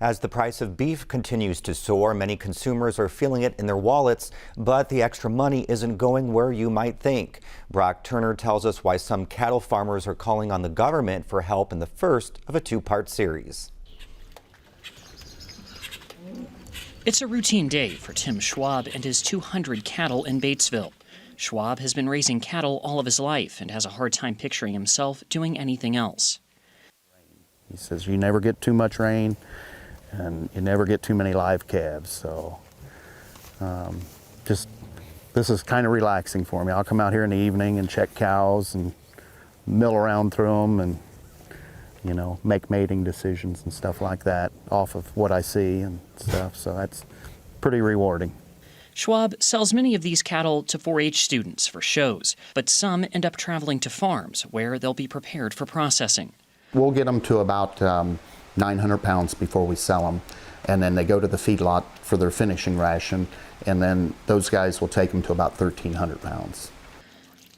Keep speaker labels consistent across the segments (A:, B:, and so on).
A: As the price of beef continues to soar, many consumers are feeling it in their wallets, but the extra money isn't going where you might think. Brock Turner tells us why some cattle farmers are calling on the government for help in the first of a two-part series.
B: It's a routine day for Tim Schwab and his 200 cattle in Batesville. Schwab has been raising cattle all of his life and has a hard time picturing himself doing anything else.
C: He says you never get too much rain and you never get too many live calves, so this is kind of relaxing for me. I'll come out here in the evening and check cows and mill around through them and, you know, make mating decisions and stuff like that off of what I see and stuff, so that's pretty rewarding.
B: Schwab sells many of these cattle to 4-H students for shows, but some end up traveling to farms where they'll be prepared for processing.
C: We'll get them to about 900 pounds before we sell them, and then they go to the feedlot for their finishing ration, and then those guys will take them to about 1,300 pounds.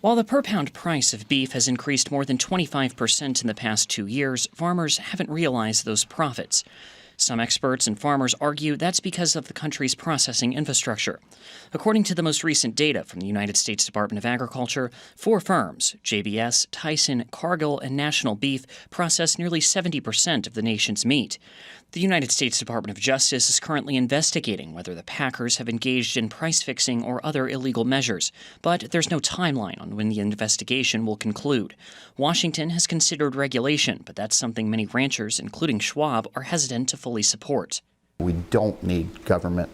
B: While the per-pound price of beef has increased more than 25% in the past 2 years, farmers haven't realized those profits. Some experts and farmers argue that's because of the country's processing infrastructure. According to the most recent data from the United States Department of Agriculture, 4 firms, JBS, Tyson, Cargill, and National Beef, process nearly 70% of the nation's meat. The United States Department of Justice is currently investigating whether the packers have engaged in price fixing or other illegal measures, but there's no timeline on when the investigation will conclude. Washington has considered regulation, but that's something many ranchers, including Schwab, are hesitant to fully support.
C: We don't need government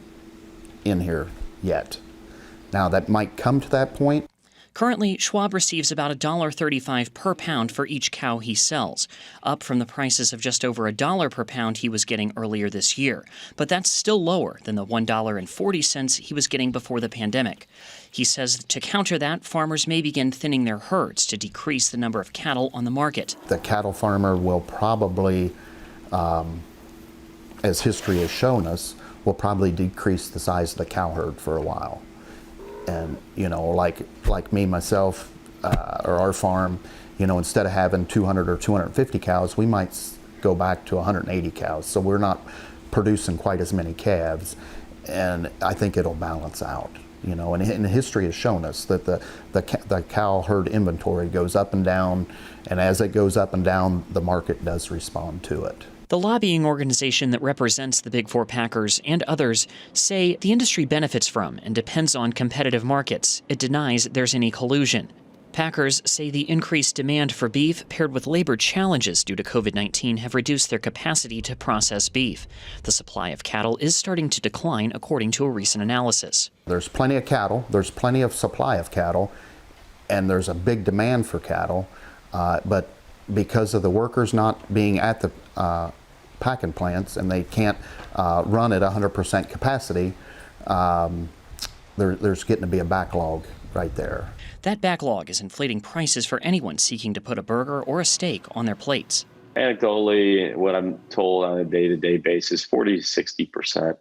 C: in here yet. Now, that might come to that point.
B: Currently, Schwab receives about $1.35 per pound for each cow he sells, up from the prices of just over $1 per pound he was getting earlier this year. But that's still lower than the $1.40 he was getting before the pandemic. He says to counter that, farmers may begin thinning their herds to decrease the number of cattle on the market.
C: The cattle farmer will probably, as history has shown us, will probably decrease the size of the cow herd for a while. And, you know, like me, myself, or our farm, you know, instead of having 200 or 250 cows, we might go back to 180 cows. So we're not producing quite as many calves, and I think it'll balance out. You know, and history has shown us that the cow herd inventory goes up and down, and as it goes up and down, the market does respond to it.
B: The lobbying organization that represents the Big Four packers and others say the industry benefits from and depends on competitive markets. It denies there's any collusion. Packers say the increased demand for beef paired with labor challenges due to COVID-19 have reduced their capacity to process beef. The supply of cattle is starting to decline, according to a recent analysis.
C: There's plenty of cattle, there's plenty of supply of cattle, and there's a big demand for cattle, but because of the workers not being at the packing plants and they can't run at 100% capacity, there's getting to be a backlog right there.
B: That backlog is inflating prices for anyone seeking to put a burger or a steak on their plates.
D: Anecdotally, what I'm told on a day-to-day basis, 40 to 60%.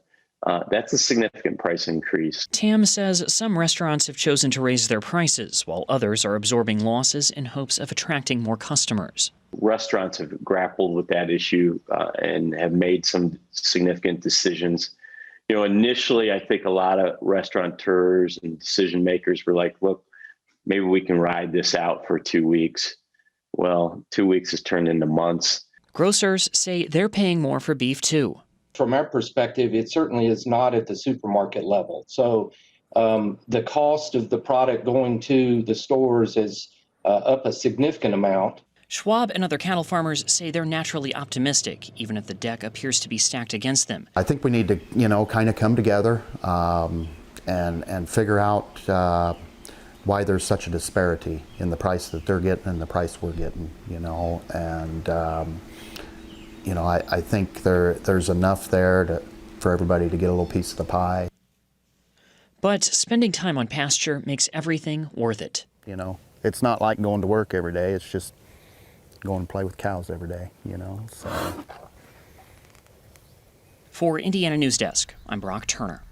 D: That's a significant price increase.
B: Tam says some restaurants have chosen to raise their prices, while others are absorbing losses in hopes of attracting more customers.
D: Restaurants have grappled with that issue and have made some significant decisions. You know, initially, I think a lot of restaurateurs and decision makers were like, look, maybe we can ride this out for 2 weeks. Well, 2 weeks has turned into months.
B: Grocers say they're paying more for beef, too.
E: From our perspective, it certainly is not at the supermarket level. So the cost of the product going to the stores is up a significant amount.
B: Schwab and other cattle farmers say they're naturally optimistic, even if the deck appears to be stacked against them.
C: I think we need to, you know, kind of come together and figure out why there's such a disparity in the price that they're getting and the price we're getting, you know, and you know, I think there's enough there for everybody to get a little piece of the pie.
B: But spending time on pasture makes everything worth it.
C: You know, it's not like going to work every day. It's just going and play with cows every day, you know. So.
B: For Indiana News Desk, I'm Brock Turner.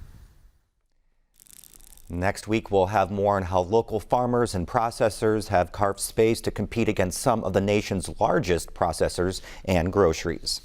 A: Next week, we'll have more on how local farmers and processors have carved space to compete against some of the nation's largest processors and groceries.